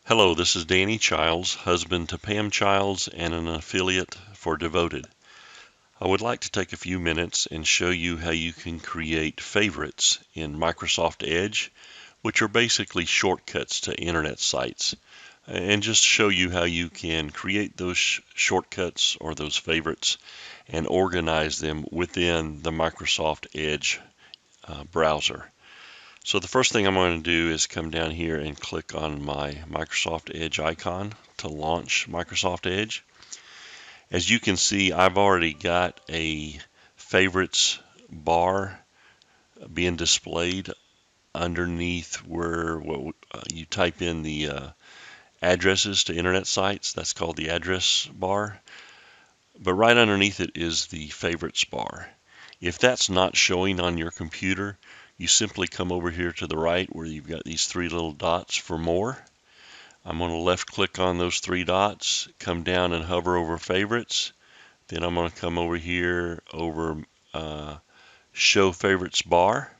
Hello, this is Danny Childs, husband to Pam Childs and an affiliate for Devoted. I would like to take a few minutes and show you how you can create favorites in Microsoft Edge, which are basically shortcuts to internet sites, and just show you how you can create those shortcuts or those favorites and organize them within the Microsoft Edge browser. So the first thing I'm going to do is come down here and click on my Microsoft Edge icon to launch Microsoft Edge. As you can see, I've already got a favorites bar being displayed underneath where you type in the addresses to internet sites. That's called the address bar. But right underneath it is the favorites bar. If that's not showing on your computer, you simply come over here to the right where you've got these three little dots for more. I'm going to left click on those three dots, come down and hover over favorites. Then I'm going to come over here over show favorites bar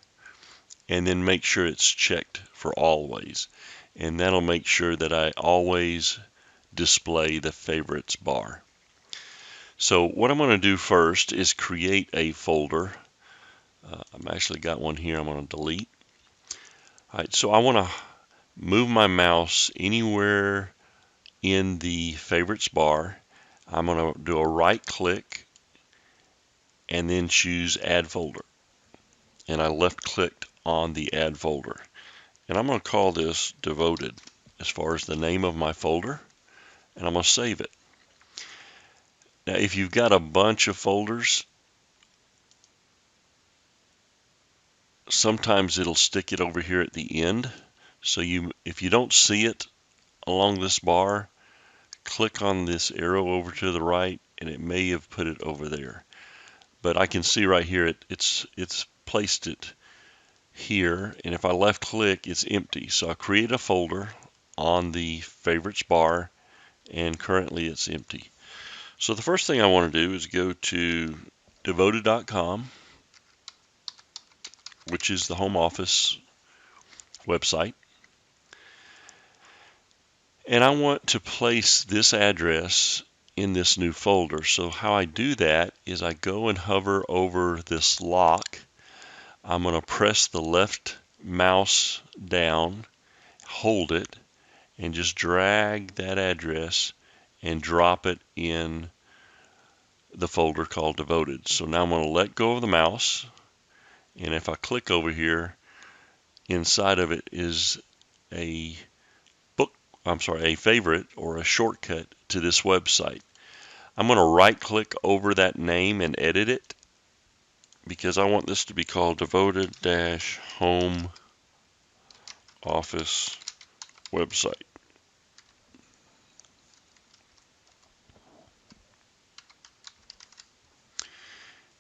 and then make sure it's checked for always. And that'll make sure that I always display the favorites bar. So what I'm going to do first is create a folder. I've actually got one here I'm going to delete. All right, so I want to move my mouse anywhere in the favorites bar. I'm going to do a right click and then choose add folder. And I left clicked on the add folder. And I'm going to call this Devoted as far as the name of my folder. And I'm going to save it. Now if you've got a bunch of folders, sometimes it'll stick it over here at the end. So if you don't see it along this bar, click on this arrow over to the right and it may have put it over there. But I can see right here it's placed it here, and if I left click it's empty. So I create a folder on the favorites bar and currently it's empty. So the first thing I want to do is go to devoted.com, which is the home office website. And I want to place this address in this new folder. So how I do that is I go and hover over this lock. I'm going to press the left mouse down, hold it, and just drag that address and drop it in the folder called Devoted. So now I'm going to let go of the mouse, and if I click over here, inside of it is a favorite or a shortcut to this website. I'm going to right click over that name and edit it because I want this to be called Devoted-Home Office Website.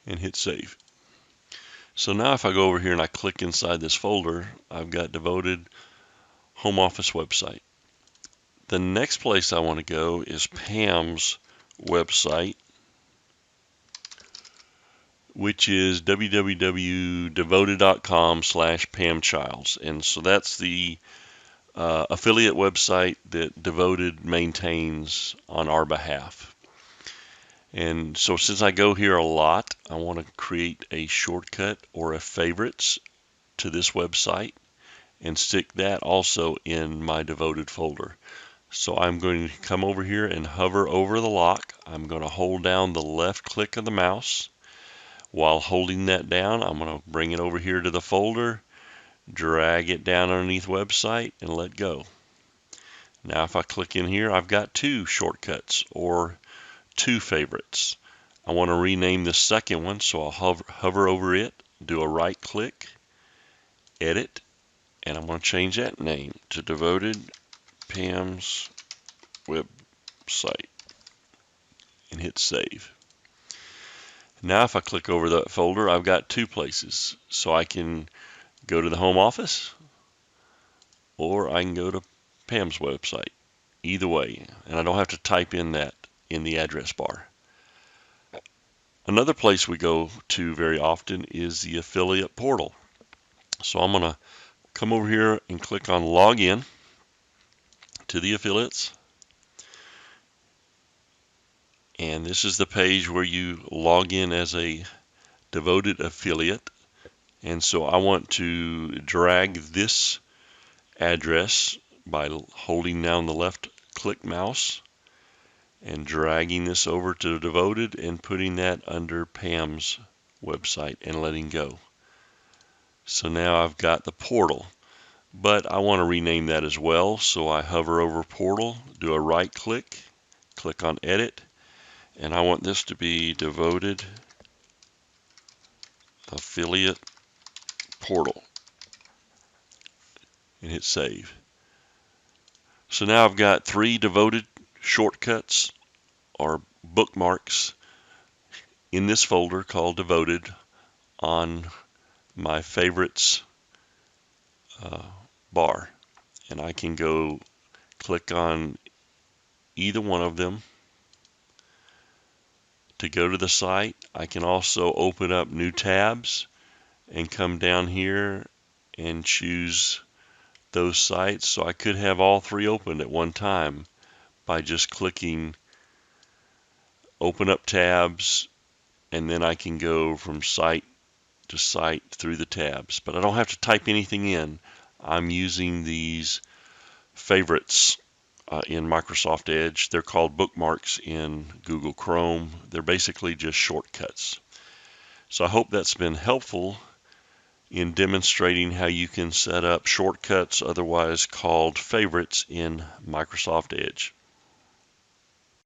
And hit save. So now if I go over here and I click inside this folder, I've got Devoted Home Office Website. The next place I want to go is Pam's website, which is www.devoted.com/PamChilds. And so that's the affiliate website that Devoted maintains on our behalf. And so since I go here a lot, I want to create a shortcut or a favorites to this website and stick that also in my Devoted folder. So I'm going to come over here and hover over the lock. I'm going to hold down the left click of the mouse. While holding that down, I'm going to bring it over here to the folder, drag it down underneath website, and let go. Now if I click in here, I've got two shortcuts or two favorites. I want to rename the second one, so I'll hover over it, do a right click, edit, and I'm going to change that name to Devoted Pam's Website and hit save. Now if I click over that folder, I've got two places. So I can go to the home office or I can go to Pam's website. Either way, and I don't have to type in that in the address bar. Another place we go to very often is the affiliate portal. So I'm going to come over here and click on login. to the affiliates. And this is the page where you log in as a devoted affiliate. And so I want to drag this address by holding down the left click mouse and dragging this over to devoted and putting that under Pam's website and letting go. So now I've got the portal, but I want to rename that as well. So I hover over portal, do a right click, click on edit, and I want this to be devoted affiliate portal, and hit save. So now I've got 3 devoted shortcuts or bookmarks in this folder called devoted on my favorites bar, and I can go click on either one of them to go to the site. I can also open up new tabs and come down here and choose those sites. So I could have all 3 open at one time by just clicking open up tabs, and then I can go from site to site through the tabs. But I don't have to type anything in. I'm using these favorites in Microsoft Edge. They're called bookmarks in Google Chrome. They're basically just shortcuts. So I hope that's been helpful in demonstrating how you can set up shortcuts, otherwise called favorites, in Microsoft Edge.